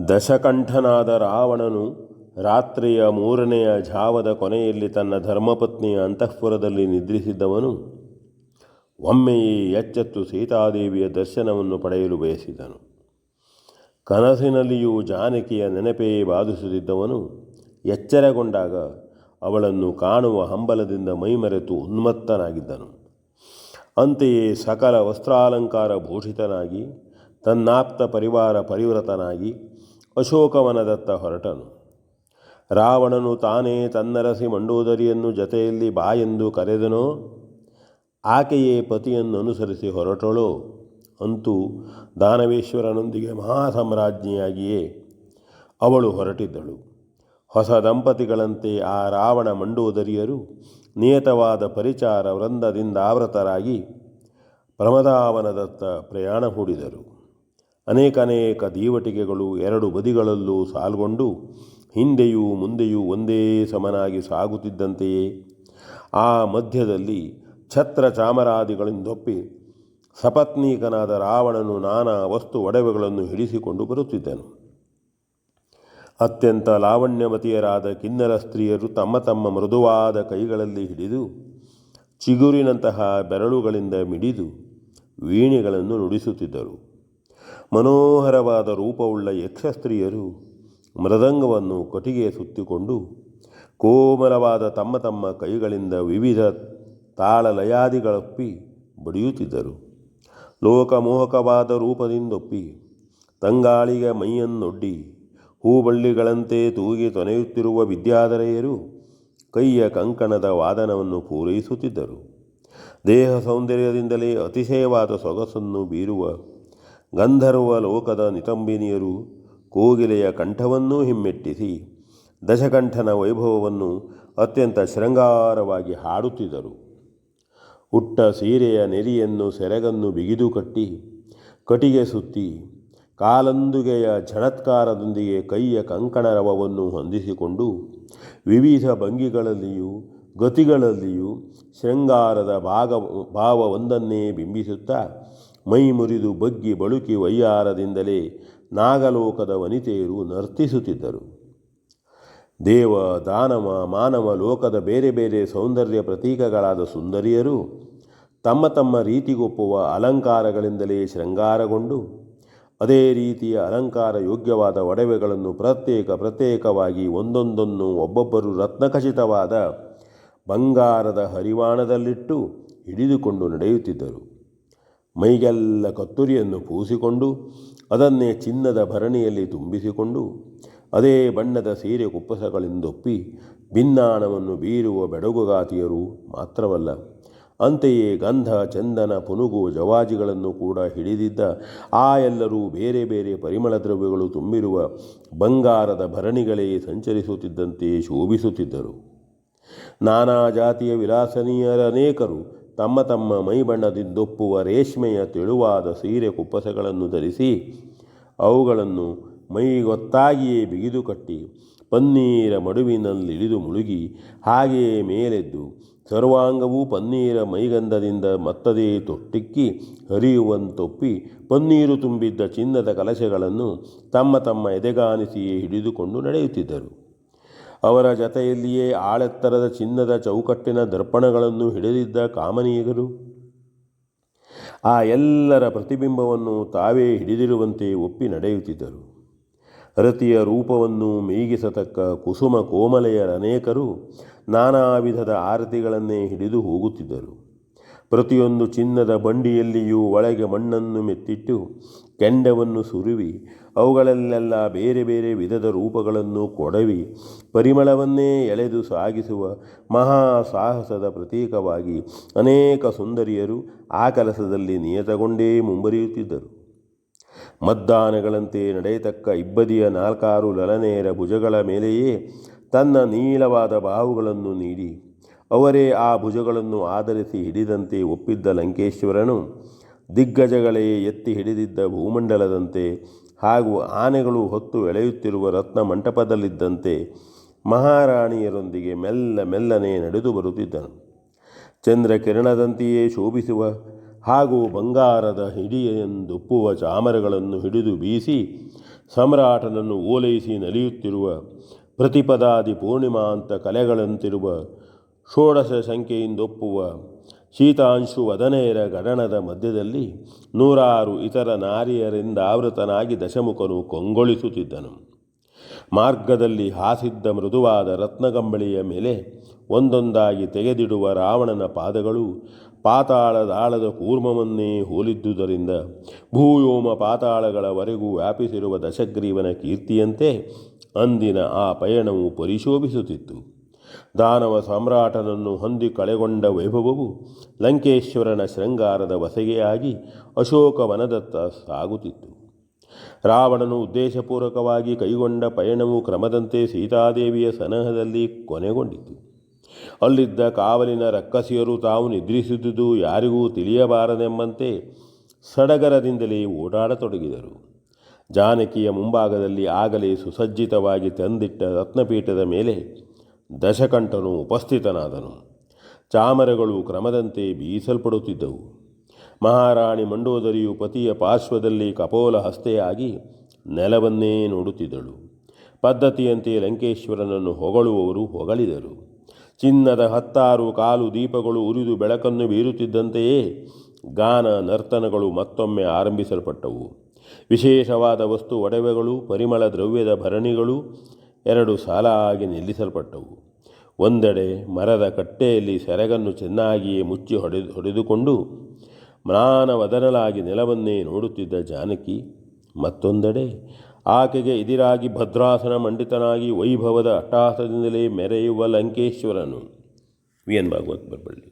ದಶಕಂಠನಾದ ರಾವಣನು ರಾತ್ರಿಯ 3ನೆಯ ಝಾವದ ಕೊನೆಯಲ್ಲಿ ತನ್ನ ಧರ್ಮಪತ್ನಿಯ ಅಂತಃಪುರದಲ್ಲಿ ನಿದ್ರಿಸಿದ್ದವನು ಒಮ್ಮೆಯೇ ಎಚ್ಚೆತ್ತು ಸೀತಾದೇವಿಯ ದರ್ಶನವನ್ನು ಪಡೆಯಲು ಬಯಸಿದನು. ಕನಸಿನಲ್ಲಿಯೂ ಜಾನಕಿಯ ನೆನಪೇ ಬಾಧಿಸುತ್ತಿದ್ದವನು ಎಚ್ಚರಗೊಂಡಾಗ ಅವಳನ್ನು ಕಾಣುವ ಹಂಬಲದಿಂದ ಮೈಮರೆತು ಉನ್ಮತ್ತನಾಗಿದ್ದನು. ಅಂತೆಯೇ ಸಕಲ ವಸ್ತ್ರಾಲಂಕಾರ ಭೂಷಿತನಾಗಿ ತನ್ನಾಪ್ತ ಪರಿವಾರ ಪರಿವೃತನಾಗಿ ಅಶೋಕವನದತ್ತ ಹೊರಟನು. ರಾವಣನು ತಾನೇ ತನ್ನರಸಿ ಮಂಡೋದರಿಯನ್ನು ಜತೆಯಲ್ಲಿ ಬಾಯೆಂದು ಕರೆದನೋ, ಆಕೆಯೇ ಪತಿಯನ್ನು ಅನುಸರಿಸಿ ಹೊರಟಳೋ, ಅಂತೂ ದಾನವೇಶ್ವರನೊಂದಿಗೆ ಮಹಾಸಾಮ್ರಾಜ್ಞಿಯಾಗಿಯೇ ಅವಳು ಹೊರಟಿದ್ದಳು. ಹೊಸ ದಂಪತಿಗಳಂತೆ ಆ ರಾವಣ ಮಂಡೋದರಿಯರು ನಿಯತವಾದ ಪರಿಚಾರ ವೃಂದದಿಂದಾವೃತರಾಗಿ ಪ್ರಮದಾವನದತ್ತ ಪ್ರಯಾಣ ಹೂಡಿದರು. ಅನೇಕ ದೀವಟಿಗೆಗಳು 2 ಬದಿಗಳಲ್ಲೂ ಸಾಲ್ಗೊಂಡು ಹಿಂದೆಯೂ ಮುಂದೆಯೂ ಒಂದೇ ಸಮನಾಗಿ ಸಾಗುತ್ತಿದ್ದಂತೆಯೇ ಆ ಮಧ್ಯದಲ್ಲಿ ಛತ್ರ ಚಾಮರಾದಿಗಳಿಂದೊಪ್ಪಿ ಸಪತ್ನೀಕನಾದ ರಾವಣನು ನಾನಾ ವಸ್ತು ಒಡವೆಗಳನ್ನು ಹಿಡಿಸಿಕೊಂಡು ಬರುತ್ತಿದ್ದನು. ಅತ್ಯಂತ ಲಾವಣ್ಯವತಿಯರಾದ ಕಿನ್ನರ ಸ್ತ್ರೀಯರು ತಮ್ಮ ತಮ್ಮ ಮೃದುವಾದ ಕೈಗಳಲ್ಲಿ ಹಿಡಿದು ಚಿಗುರಿನಂತಹ ಬೆರಳುಗಳಿಂದ ಮಿಡಿದು ವೀಣೆಗಳನ್ನು ನುಡಿಸುತ್ತಿದ್ದರು. ಮನೋಹರವಾದ ರೂಪವುಳ್ಳ ಯಕ್ಷಸ್ತ್ರೀಯರು ಮೃದಂಗವನ್ನು ಕಟಿಗೆ ಸುತ್ತಿಕೊಂಡು ಕೋಮಲವಾದ ತಮ್ಮ ತಮ್ಮ ಕೈಗಳಿಂದ ವಿವಿಧ ತಾಳಲಯಾದಿಗಳೊಪ್ಪಿ ಬಡಿಯುತ್ತಿದ್ದರು. ಲೋಕಮೋಹಕವಾದ ರೂಪದಿಂದೊಪ್ಪಿ ತಂಗಾಳಿಗೆ ಮೈಯನ್ನೊಡ್ಡಿ ಹೂಬಳ್ಳಿಗಳಂತೆ ತೂಗಿ ತೊನೆಯುತ್ತಿರುವ ವಿದ್ಯಾಧರೆಯರು ಕೈಯ ಕಂಕಣದ ವಾದನವನ್ನು ಪೂರೈಸುತ್ತಿದ್ದರು. ದೇಹ ಸೌಂದರ್ಯದಿಂದಲೇ ಅತಿಶಯವಾದ ಸೊಗಸನ್ನು ಬೀರುವ ಗಂಧರ್ವ ಲೋಕದ ನಿತಂಬಿನಿಯರು ಕೋಗಿಲೆಯ ಕಂಠವನ್ನೂ ಹಿಮ್ಮೆಟ್ಟಿಸಿ ದಶಕಂಠನ ವೈಭವವನ್ನು ಅತ್ಯಂತ ಶೃಂಗಾರವಾಗಿ ಹಾಡುತ್ತಿದ್ದರು. ಉಟ್ಟ ಸೀರೆಯ ನೆರಿಯನ್ನು ಸೆರಗನ್ನು ಬಿಗಿದು ಕಟ್ಟಿ ಕಟಿಗೆ ಸುತ್ತಿ ಕಾಲಂದುಗೆಯ ಝಣತ್ಕಾರದೊಂದಿಗೆ ಕೈಯ ಕಂಕಣರವವನ್ನು ಹೊಂದಿಸಿಕೊಂಡು ವಿವಿಧ ಭಂಗಿಗಳಲ್ಲಿಯೂ ಗತಿಗಳಲ್ಲಿಯೂ ಶೃಂಗಾರದ ಭಾವವೊಂದನ್ನೇ ಬಿಂಬಿಸುತ್ತಾ ಮೈ ಮುರಿದು ಬಗ್ಗಿ ಬಳುಕಿ ವಯ್ಯಾರದಿಂದಲೇ ನಾಗಲೋಕದ ವನಿತೆಯರು ನರ್ತಿಸುತ್ತಿದ್ದರು. ದೇವ ದಾನವ ಮಾನವ ಲೋಕದ ಬೇರೆ ಬೇರೆ ಸೌಂದರ್ಯ ಪ್ರತೀಕಗಳಾದ ಸುಂದರಿಯರು ತಮ್ಮ ತಮ್ಮ ರೀತಿಗೊಪ್ಪುವ ಅಲಂಕಾರಗಳಿಂದಲೇ ಶೃಂಗಾರಗೊಂಡು ಅದೇ ರೀತಿಯ ಅಲಂಕಾರ ಯೋಗ್ಯವಾದ ಒಡವೆಗಳನ್ನು ಪ್ರತ್ಯೇಕವಾಗಿ ಒಂದೊಂದನ್ನು ಒಬ್ಬೊಬ್ಬರು ರತ್ನಖಚಿತವಾದ ಬಂಗಾರದ ಹರಿವಾಣದಲ್ಲಿಟ್ಟು ಹಿಡಿದುಕೊಂಡು ನಡೆಯುತ್ತಿದ್ದರು. ಮೈಗೆಲ್ಲ ಕತ್ತುರಿಯನ್ನು ಪೂಸಿಕೊಂಡು ಅದನ್ನೇ ಚಿನ್ನದ ಭರಣಿಯಲ್ಲಿ ತುಂಬಿಸಿಕೊಂಡು ಅದೇ ಬಣ್ಣದ ಸೀರೆ ಕುಪ್ಪಸಗಳಿಂದೊಪ್ಪಿ ಭಿನ್ನಾಣವನ್ನು ಬೀರುವ ಬೆಡಗುಗಾತಿಯರು ಮಾತ್ರವಲ್ಲ, ಅಂತೆಯೇ ಗಂಧ ಚಂದನ ಪುನುಗು ಜವಾಜಿಗಳನ್ನು ಕೂಡ ಹಿಡಿದಿದ್ದ ಆ ಎಲ್ಲರೂ ಬೇರೆ ಬೇರೆ ಪರಿಮಳ ದ್ರವ್ಯಗಳು ತುಂಬಿರುವ ಬಂಗಾರದ ಭರಣಿಗಳೇ ಸಂಚರಿಸುತ್ತಿದ್ದಂತೆ ಶೋಭಿಸುತ್ತಿದ್ದರು. ನಾನಾ ಜಾತಿಯ ವಿಲಾಸನೀಯರನೇಕರು ತಮ್ಮ ತಮ್ಮ ಮೈಬಣ್ಣದಿಂದೊಪ್ಪುವ ರೇಷ್ಮೆಯ ತೆಳುವಾದ ಸೀರೆ ಕುಪ್ಪಸಗಳನ್ನು ಧರಿಸಿ ಅವುಗಳನ್ನು ಮೈಗೊತ್ತಾಗಿಯೇ ಬಿಗಿದು ಕಟ್ಟಿ ಪನ್ನೀರ ಮಡುವಿನಲ್ಲಿಳಿದು ಮುಳುಗಿ ಹಾಗೆಯೇ ಮೇಲೆದ್ದು ಸರ್ವಾಂಗವೂ ಪನ್ನೀರ ಮೈಗಂಧದಿಂದ ಮತ್ತದೇ ತೊಟ್ಟಿಕ್ಕಿ ಹರಿಯುವಂತೊಪ್ಪಿ ಪನ್ನೀರು ತುಂಬಿದ್ದ ಚಿನ್ನದ ಕಲಶಗಳನ್ನು ತಮ್ಮ ತಮ್ಮ ಎದೆಗಾನಿಸಿಯೇ ಹಿಡಿದುಕೊಂಡು ನಡೆಯುತ್ತಿದ್ದರು. ಅವರ ಜತೆಯಲ್ಲಿಯೇ ಆಳೆತ್ತರದ ಚಿನ್ನದ ಚೌಕಟ್ಟಿನ ದರ್ಪಣಗಳನ್ನು ಹಿಡಿದಿದ್ದ ಕಾಮನೀಯರು ಆ ಎಲ್ಲರ ಪ್ರತಿಬಿಂಬವನ್ನು ತಾವೇ ಹಿಡಿದಿರುವಂತೆ ಒಪ್ಪಿ ನಡೆಯುತ್ತಿದ್ದರು. ರತಿಯ ರೂಪವನ್ನು ಮೇಗಿಸತಕ್ಕ ಕುಸುಮ ಕೋಮಲೆಯರನೇಕರು ನಾನಾ ವಿಧದ ಆರತಿಗಳನ್ನೇ ಹಿಡಿದು ಹೋಗುತ್ತಿದ್ದರು. ಪ್ರತಿಯೊಂದು ಚಿನ್ನದ ಬಂಡಿಯಲ್ಲಿಯೂ ಒಳಗೆ ಮಣ್ಣನ್ನು ಮೆತ್ತಿಟ್ಟು ಕೆಂಡವನ್ನು ಸುರುವಿ ಅವುಗಳಲ್ಲೆಲ್ಲ ಬೇರೆ ಬೇರೆ ವಿಧದ ರೂಪಗಳನ್ನು ಕೊಡವಿ ಪರಿಮಳವನ್ನೇ ಎಳೆದು ಸಾಗಿಸುವ ಮಹಾ ಸಾಹಸದ ಪ್ರತೀಕವಾಗಿ ಅನೇಕ ಸುಂದರಿಯರು ಆ ಕೆಲಸದಲ್ಲಿ ನಿಯತಗೊಂಡೇ ಮುಂಬರಿಯುತ್ತಿದ್ದರು. ಮದ್ದಾನೆಗಳಂತೆ ನಡೆಯತಕ್ಕ ಇಬ್ಬದಿಯ 4 ಲಲನೆಯರ ಭುಜಗಳ ಮೇಲೆಯೇ ತನ್ನ ನೀಳವಾದ ಬಾಹುಗಳನ್ನು ನೀಡಿ ಅವರೇ ಆ ಭುಜಗಳನ್ನು ಆಧರಿಸಿ ಹಿಡಿದಂತೆ ಒಪ್ಪಿದ್ದ ಲಂಕೇಶ್ವರನು ದಿಗ್ಗಜಗಳೇ ಎತ್ತಿ ಹಿಡಿದಿದ್ದ ಭೂಮಂಡಲದಂತೆ ಹಾಗೂ ಆನೆಗಳು ಹೊತ್ತು ಎಳೆಯುತ್ತಿರುವ ರತ್ನ ಮಂಟಪದಲ್ಲಿದ್ದಂತೆ ಮಹಾರಾಣಿಯರೊಂದಿಗೆ ಮೆಲ್ಲನೆ ನಡೆದು ಬರುತ್ತಿದ್ದನು. ಚಂದ್ರಕಿರಣದಂತೆಯೇ ಶೋಭಿಸುವ ಹಾಗೂ ಬಂಗಾರದ ಹಿಡಿಯೆಂದೊಪ್ಪುವ ಚಾಮರಗಳನ್ನು ಹಿಡಿದು ಬೀಸಿ ಸಮ್ರಾಟನನ್ನು ಓಲೈಸಿ ನಲಿಯುತ್ತಿರುವ ಪ್ರತಿಪದಾದಿ ಪೂರ್ಣಿಮಾ ಅಂತ ಕಲೆಗಳಂತಿರುವ ಷೋಡಶ ಸಂಖ್ಯೆಯಿಂದೊಪ್ಪುವ ಶೀತಾಂಶು ವದನೆಯರ ಗಡಣದ ಮಧ್ಯದಲ್ಲಿ 100 ಇತರ ನಾರಿಯರಿಂದ ಆವೃತನಾಗಿ ದಶಮುಖನು ಕೊಂಗೊಳಿಸುತ್ತಿದ್ದನು. ಮಾರ್ಗದಲ್ಲಿ ಹಾಸಿದ್ದ ಮೃದುವಾದ ರತ್ನಗಂಬಳಿಯ ಮೇಲೆ ಒಂದೊಂದಾಗಿ ತೆಗೆದಿಡುವ ರಾವಣನ ಪಾದಗಳು ಪಾತಾಳದಾಳದ ಕೂರ್ಮವನ್ನೇ ಹೋಲಿದ್ದುದರಿಂದ ಭೂಯೋಮ ಪಾತಾಳಗಳವರೆಗೂ ವ್ಯಾಪಿಸಿರುವ ದಶಗ್ರೀವನ ಕೀರ್ತಿಯಂತೆ ಅಂದಿನ ಆ ಪಯಣವು ಪರಿಶೋಭಿಸುತ್ತಿತ್ತು. ದಾನವ ಸಾಮ್ರಾಟನನ್ನು ಹೊಂದಿ ಕಳೆಗೊಂಡ ವೈಭವವು ಲಂಕೇಶ್ವರನ ಶೃಂಗಾರದ ವಸೆಗೆಯಾಗಿ ಅಶೋಕವನದತ್ತ ಸಾಗುತ್ತಿತ್ತು. ರಾವಣನು ಉದ್ದೇಶಪೂರ್ವಕವಾಗಿ ಕೈಗೊಂಡ ಪಯಣವು ಕ್ರಮದಂತೆ ಸೀತಾದೇವಿಯ ಸನಿಹದಲ್ಲಿ ಕೊನೆಗೊಂಡಿತು. ಅಲ್ಲಿದ್ದ ಕಾವಲಿನ ರಕ್ಕಸಿಯರು ತಾವು ನಿದ್ರಿಸುತ್ತಿದ್ದು ಯಾರಿಗೂ ತಿಳಿಯಬಾರದೆಂಬಂತೆ ಸಡಗರದಿಂದಲೇ ಓಡಾಡತೊಡಗಿದರು. ಜಾನಕಿಯ ಮುಂಭಾಗದಲ್ಲಿ ಆಗಲೇ ಸುಸಜ್ಜಿತವಾಗಿ ತಂದಿಟ್ಟ ರತ್ನಪೀಠದ ಮೇಲೆ ದಶಕಂಠನು ಉಪಸ್ಥಿತನಾದನು. ಚಾಮರಗಳು ಕ್ರಮದಂತೆ ಬೀಸಲ್ಪಡುತ್ತಿದ್ದವು. ಮಹಾರಾಣಿ ಮಂಡೋದರಿಯು ಪತಿಯ ಪಾರ್ಶ್ವದಲ್ಲಿ ಕಪೋಲ ಹಸ್ತೆಯಾಗಿ ನೆಲವನ್ನೇ ನೋಡುತ್ತಿದ್ದಳು. ಪದ್ಧತಿಯಂತೆ ಲಂಕೇಶ್ವರನನ್ನು ಹೊಗಳುವವರು ಹೊಗಳಿದರು. ಚಿನ್ನದ 10 ಕಾಲು ದೀಪಗಳು ಉರಿದು ಬೆಳಕನ್ನು ಬೀರುತ್ತಿದ್ದಂತೆಯೇ ಗಾನ ನರ್ತನಗಳು ಮತ್ತೊಮ್ಮೆ ಆರಂಭಿಸಲ್ಪಟ್ಟವು. ವಿಶೇಷವಾದ ವಸ್ತು ಒಡವೆಗಳು, ಪರಿಮಳ ದ್ರವ್ಯದ ಭರಣಿಗಳು 2 ಸಾಲಾಗಿ ನಿಲ್ಲಿಸಲ್ಪಟ್ಟವು. ಒಂದೆಡೆ ಮರದ ಕಟ್ಟೆಯಲ್ಲಿ ಸೆರಗನ್ನು ಚೆನ್ನಾಗಿಯೇ ಮುಚ್ಚಿ ಹೊಡೆದುಕೊಂಡು ಮ್ಲಾನವದನಲಾಗಿ ನೆಲವನ್ನೇ ನೋಡುತ್ತಿದ್ದ ಜಾನಕಿ, ಮತ್ತೊಂದೆಡೆ ಆಕೆಗೆ ಎದಿರಾಗಿ ಭದ್ರಾಸನ ಮಂಡಿತನಾಗಿ ವೈಭವದ ಅಟ್ಟಹಾಸದಿಂದಲೇ ಮೆರೆಯುವ ಲಂಕೇಶ್ವರನು. V N Bhagavat Baraballi.